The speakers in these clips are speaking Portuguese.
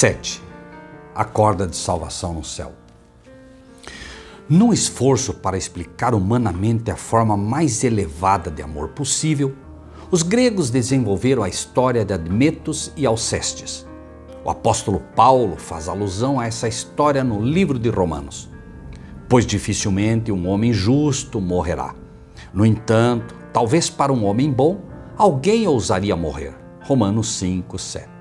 7. A corda de salvação no céu. Num esforço para explicar humanamente a forma mais elevada de amor possível, os gregos desenvolveram a história de Admetos e Alcestes. O apóstolo Paulo faz alusão a essa história no livro de Romanos. Pois dificilmente um homem justo morrerá. No entanto, talvez para um homem bom, alguém ousaria morrer. Romanos 5, 7.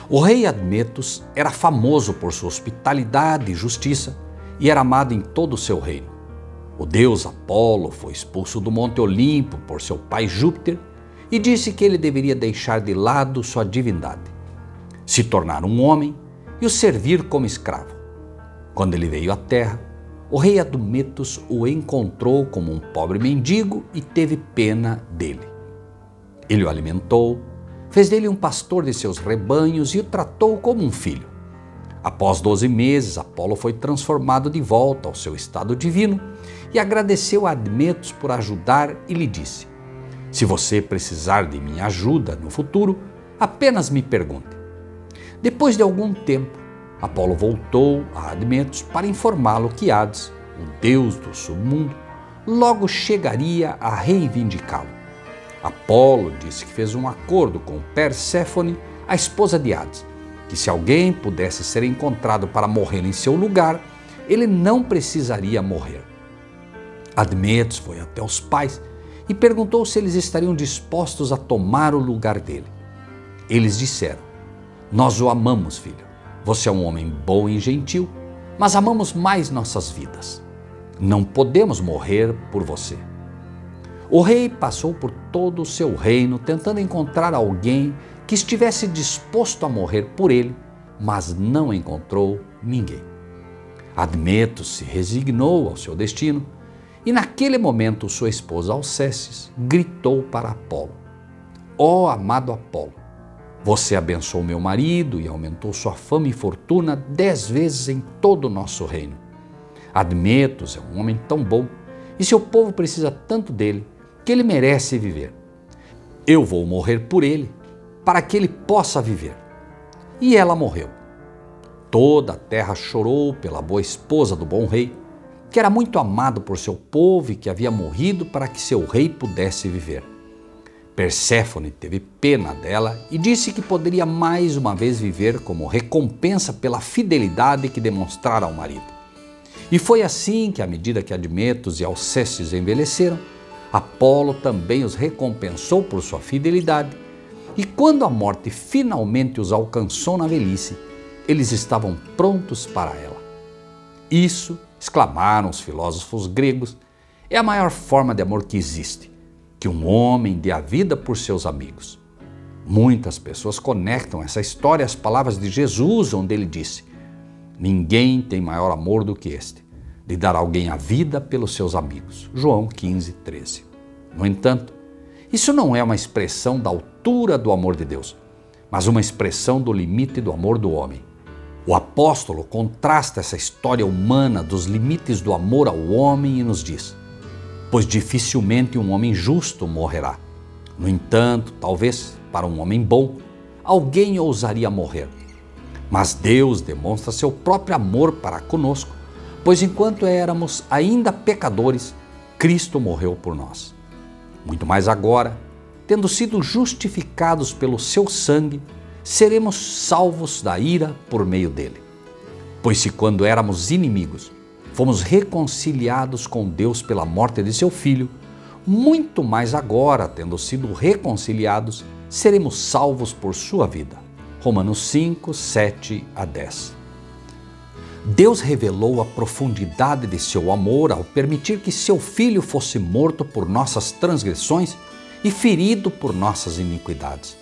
O rei Admetos era famoso por sua hospitalidade e justiça e era amado em todo o seu reino. O deus Apolo foi expulso do Monte Olimpo por seu pai Júpiter e disse que ele deveria deixar de lado sua divindade, se tornar um homem e o servir como escravo. Quando ele veio à terra, o rei Admetos o encontrou como um pobre mendigo e teve pena dele. Ele o alimentou, fez dele um pastor de seus rebanhos e o tratou como um filho. Após 12 meses, Apolo foi transformado de volta ao seu estado divino e agradeceu a Admetos por ajudar e lhe disse: "Se você precisar de minha ajuda no futuro, apenas me pergunte." Depois de algum tempo, Apolo voltou a Admetos para informá-lo que Hades, o deus do submundo, logo chegaria a reivindicá-lo. Apolo disse que fez um acordo com Perséfone, a esposa de Hades, que se alguém pudesse ser encontrado para morrer em seu lugar, ele não precisaria morrer. Admetos foi até os pais e perguntou se eles estariam dispostos a tomar o lugar dele. Eles disseram: "Nós o amamos, filho. Você é um homem bom e gentil, mas amamos mais nossas vidas. Não podemos morrer por você." O rei passou por todo o seu reino tentando encontrar alguém que estivesse disposto a morrer por ele, mas não encontrou ninguém. Admetos se resignou ao seu destino e naquele momento sua esposa Alcestis gritou para Apolo: "Ó amado Apolo, você abençoou meu marido e aumentou sua fama e fortuna 10 vezes em todo o nosso reino. Admetos é um homem tão bom e seu povo precisa tanto dele que ele merece viver. Eu vou morrer por ele, para que ele possa viver." E ela morreu. Toda a terra chorou pela boa esposa do bom rei, que era muito amado por seu povo e que havia morrido para que seu rei pudesse viver. Perséfone teve pena dela e disse que poderia mais uma vez viver como recompensa pela fidelidade que demonstrara ao marido. E foi assim que, à medida que Admetos e Alcestis envelheceram, Apolo também os recompensou por sua fidelidade, e quando a morte finalmente os alcançou na velhice, eles estavam prontos para ela. Isso, exclamaram os filósofos gregos, é a maior forma de amor que existe, que um homem dê a vida por seus amigos. Muitas pessoas conectam essa história às palavras de Jesus, onde ele disse: "Ninguém tem maior amor do que este, de dar alguém a vida pelos seus amigos." João 15, 13. No entanto, isso não é uma expressão da altura do amor de Deus, mas uma expressão do limite do amor do homem. O apóstolo contrasta essa história humana dos limites do amor ao homem e nos diz: "Pois dificilmente um homem justo morrerá. No entanto, talvez para um homem bom, alguém ousaria morrer. Mas Deus demonstra seu próprio amor para conosco, pois enquanto éramos ainda pecadores, Cristo morreu por nós. Muito mais agora, tendo sido justificados pelo seu sangue, seremos salvos da ira por meio dele. Pois se quando éramos inimigos, fomos reconciliados com Deus pela morte de seu Filho, muito mais agora, tendo sido reconciliados, seremos salvos por sua vida." Romanos 5, 7 a 10. Deus revelou a profundidade de seu amor ao permitir que seu Filho fosse morto por nossas transgressões e ferido por nossas iniquidades.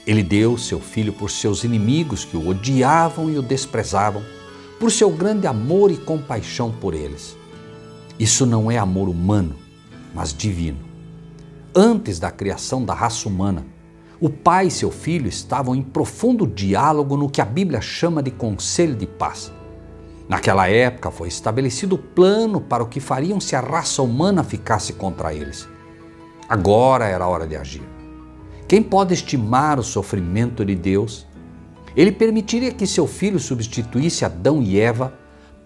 Ele deu seu Filho por seus inimigos que o odiavam e o desprezavam, por seu grande amor e compaixão por eles. Isso não é amor humano, mas divino. Antes da criação da raça humana, o Pai e seu Filho estavam em profundo diálogo no que a Bíblia chama de conselho de paz. Naquela época foi estabelecido o plano para o que fariam se a raça humana ficasse contra eles. Agora era a hora de agir. Quem pode estimar o sofrimento de Deus? Ele permitiria que seu filho substituísse Adão e Eva,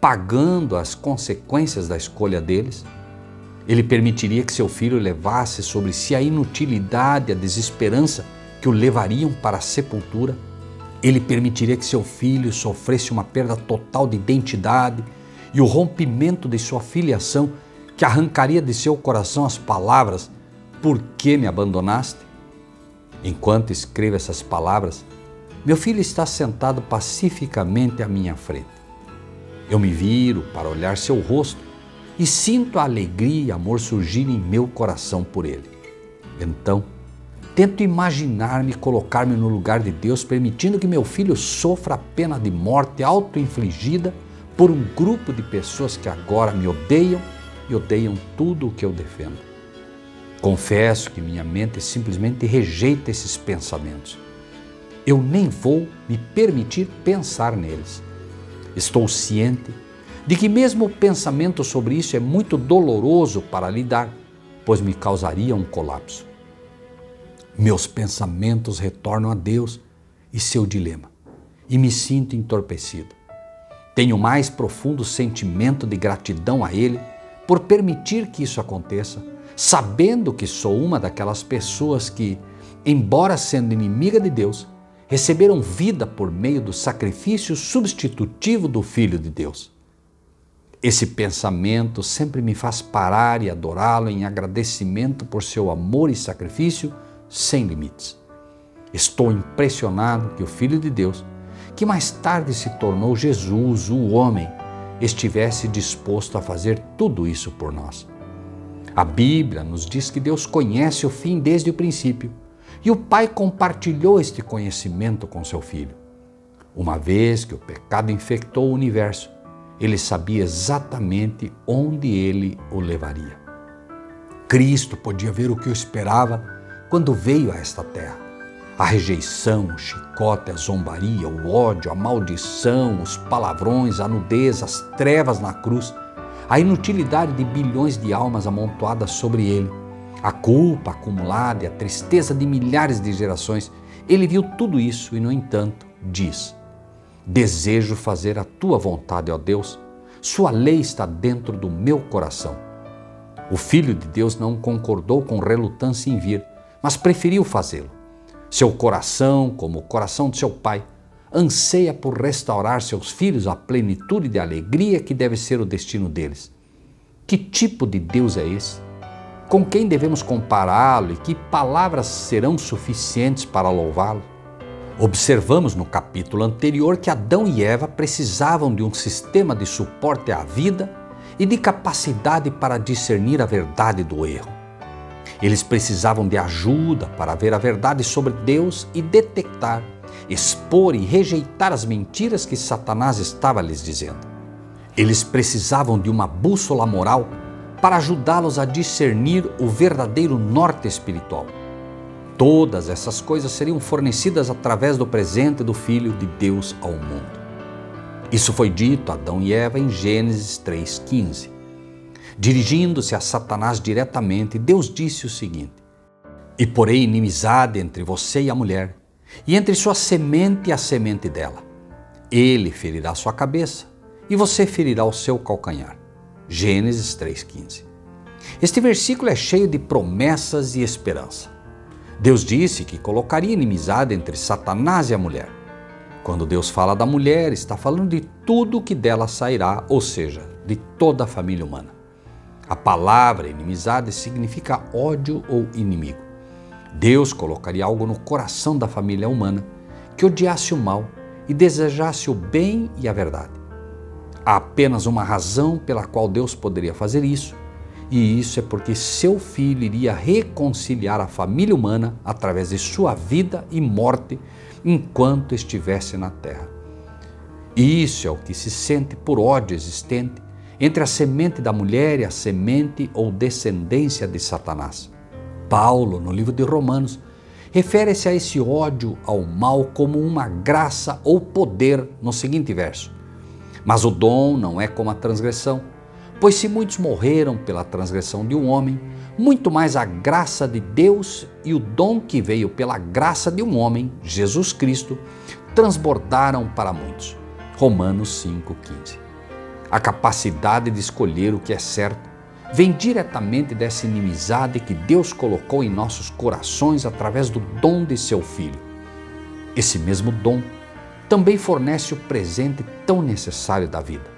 pagando as consequências da escolha deles? Ele permitiria que seu filho levasse sobre si a inutilidade e a desesperança que o levariam para a sepultura? Ele permitiria que seu filho sofresse uma perda total de identidade e o rompimento de sua filiação, que arrancaria de seu coração as palavras: "Por que me abandonaste?" Enquanto escrevo essas palavras, meu filho está sentado pacificamente à minha frente. Eu me viro para olhar seu rosto e sinto a alegria e amor surgir em meu coração por ele. Então, tento imaginar-me colocar-me no lugar de Deus, permitindo que meu filho sofra a pena de morte auto-infligida por um grupo de pessoas que agora me odeiam e odeiam tudo o que eu defendo. Confesso que minha mente simplesmente rejeita esses pensamentos. Eu nem vou me permitir pensar neles. Estou ciente de que mesmo o pensamento sobre isso é muito doloroso para lidar, pois me causaria um colapso. Meus pensamentos retornam a Deus e seu dilema, e me sinto entorpecido. Tenho o mais profundo sentimento de gratidão a Ele por permitir que isso aconteça, sabendo que sou uma daquelas pessoas que, embora sendo inimiga de Deus, receberam vida por meio do sacrifício substitutivo do Filho de Deus. Esse pensamento sempre me faz parar e adorá-lo em agradecimento por seu amor e sacrifício sem limites. Estou impressionado que o Filho de Deus, que mais tarde se tornou Jesus, o homem, estivesse disposto a fazer tudo isso por nós. A Bíblia nos diz que Deus conhece o fim desde o princípio e o Pai compartilhou este conhecimento com seu Filho. Uma vez que o pecado infectou o universo, Ele sabia exatamente onde Ele o levaria. Cristo podia ver o que eu esperava quando veio a esta terra. A rejeição, o chicote, a zombaria, o ódio, a maldição, os palavrões, a nudez, as trevas na cruz, a inutilidade de bilhões de almas amontoadas sobre ele, a culpa acumulada e a tristeza de milhares de gerações. Ele viu tudo isso e, no entanto, diz: "Desejo fazer a tua vontade, ó Deus. Sua lei está dentro do meu coração." O Filho de Deus não concordou com relutância em vir, mas preferiu fazê-lo. Seu coração, como o coração de seu pai, anseia por restaurar seus filhos à plenitude de alegria que deve ser o destino deles. Que tipo de Deus é esse? Com quem devemos compará-lo e que palavras serão suficientes para louvá-lo? Observamos no capítulo anterior que Adão e Eva precisavam de um sistema de suporte à vida e de capacidade para discernir a verdade do erro. Eles precisavam de ajuda para ver a verdade sobre Deus e detectar, expor e rejeitar as mentiras que Satanás estava lhes dizendo. Eles precisavam de uma bússola moral para ajudá-los a discernir o verdadeiro norte espiritual. Todas essas coisas seriam fornecidas através do presente do Filho de Deus ao mundo. Isso foi dito a Adão e Eva em Gênesis 3,15. Dirigindo-se a Satanás diretamente, Deus disse o seguinte: "E porei inimizade entre você e a mulher, e entre sua semente e a semente dela. Ele ferirá sua cabeça, e você ferirá o seu calcanhar." Gênesis 3,15. Este versículo é cheio de promessas e esperança. Deus disse que colocaria inimizade entre Satanás e a mulher. Quando Deus fala da mulher, está falando de tudo que dela sairá, ou seja, de toda a família humana. A palavra inimizade significa ódio ou inimigo. Deus colocaria algo no coração da família humana que odiasse o mal e desejasse o bem e a verdade. Há apenas uma razão pela qual Deus poderia fazer isso, e isso é porque seu Filho iria reconciliar a família humana através de sua vida e morte enquanto estivesse na terra. Isso é o que se sente por ódio existente entre a semente da mulher e a semente ou descendência de Satanás. Paulo, no livro de Romanos, refere-se a esse ódio ao mal como uma graça ou poder no seguinte verso: "Mas o dom não é como a transgressão, pois se muitos morreram pela transgressão de um homem, muito mais a graça de Deus e o dom que veio pela graça de um homem, Jesus Cristo, transbordaram para muitos. Romanos 5,15. A capacidade de escolher o que é certo vem diretamente dessa inimizade que Deus colocou em nossos corações através do dom de seu Filho. Esse mesmo dom também fornece o presente tão necessário da vida.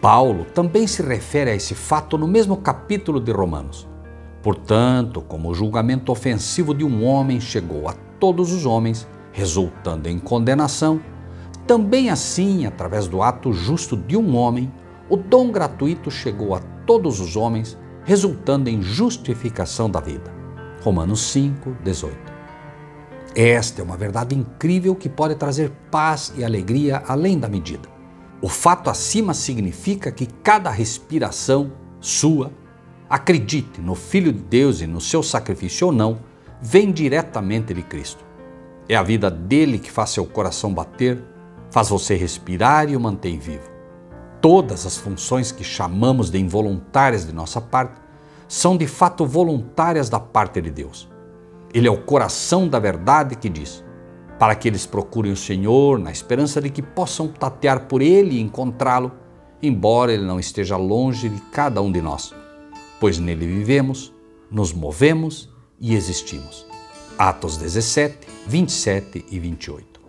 Paulo também se refere a esse fato no mesmo capítulo de Romanos. Portanto, como o julgamento ofensivo de um homem chegou a todos os homens, resultando em condenação, também assim, através do ato justo de um homem, o dom gratuito chegou a todos os homens, resultando em justificação da vida. Romanos 5,18. Esta é uma verdade incrível que pode trazer paz e alegria além da medida. O fato acima significa que cada respiração sua, acredite no Filho de Deus e no seu sacrifício ou não, vem diretamente de Cristo. É a vida dele que faz seu coração bater, faz você respirar e o mantém vivo. Todas as funções que chamamos de involuntárias de nossa parte são de fato voluntárias da parte de Deus. Ele é o coração da verdade que diz, para que eles procurem o Senhor na esperança de que possam tatear por Ele e encontrá-lo, embora Ele não esteja longe de cada um de nós, pois nele vivemos, nos movemos e existimos. Atos 17, 27 e 28.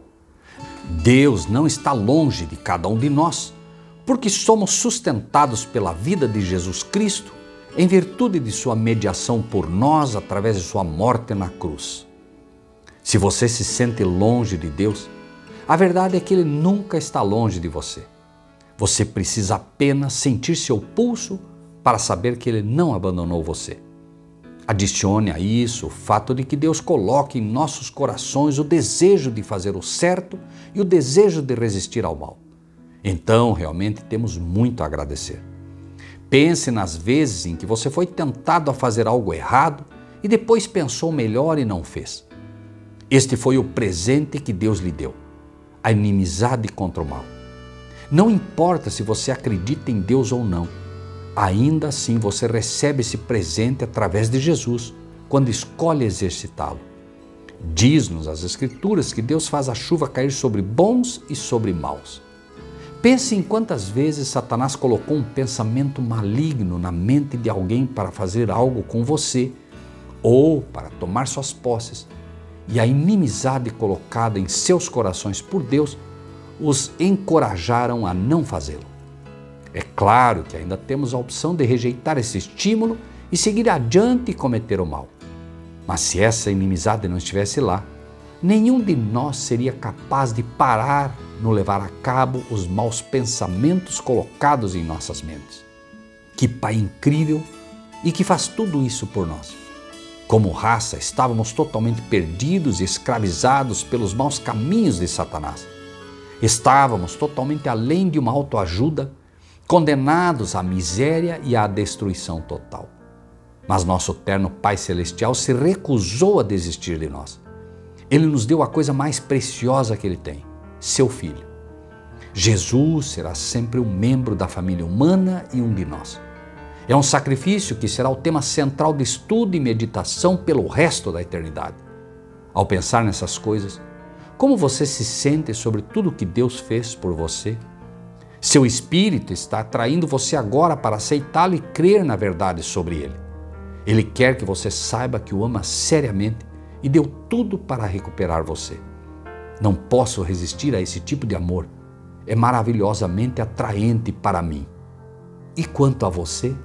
Deus não está longe de cada um de nós, porque somos sustentados pela vida de Jesus Cristo em virtude de sua mediação por nós através de sua morte na cruz. Se você se sente longe de Deus, a verdade é que Ele nunca está longe de você. Você precisa apenas sentir seu pulso para saber que Ele não abandonou você. Adicione a isso o fato de que Deus coloca em nossos corações o desejo de fazer o certo e o desejo de resistir ao mal. Então, realmente temos muito a agradecer. Pense nas vezes em que você foi tentado a fazer algo errado e depois pensou melhor e não fez. Este foi o presente que Deus lhe deu, a inimizade contra o mal. Não importa se você acredita em Deus ou não, ainda assim você recebe esse presente através de Jesus, quando escolhe exercitá-lo. Diz-nos as Escrituras que Deus faz a chuva cair sobre bons e sobre maus. Pense em quantas vezes Satanás colocou um pensamento maligno na mente de alguém para fazer algo com você ou para tomar suas posses, e a inimizade colocada em seus corações por Deus os encorajaram a não fazê-lo. É claro que ainda temos a opção de rejeitar esse estímulo e seguir adiante e cometer o mal. Mas se essa inimizade não estivesse lá, nenhum de nós seria capaz de parar no levar a cabo os maus pensamentos colocados em nossas mentes. Que Pai incrível e que faz tudo isso por nós. Como raça, estávamos totalmente perdidos e escravizados pelos maus caminhos de Satanás. Estávamos totalmente além de uma autoajuda, condenados à miséria e à destruição total. Mas nosso eterno Pai Celestial se recusou a desistir de nós. Ele nos deu a coisa mais preciosa que Ele tem, seu Filho. Jesus será sempre um membro da família humana e um de nós. É um sacrifício que será o tema central de estudo e meditação pelo resto da eternidade. Ao pensar nessas coisas, como você se sente sobre tudo que Deus fez por você? Seu espírito está atraindo você agora para aceitá-lo e crer na verdade sobre ele. Ele quer que você saiba que o ama seriamente e deu tudo para recuperar você. Não posso resistir a esse tipo de amor. É maravilhosamente atraente para mim. E quanto a você?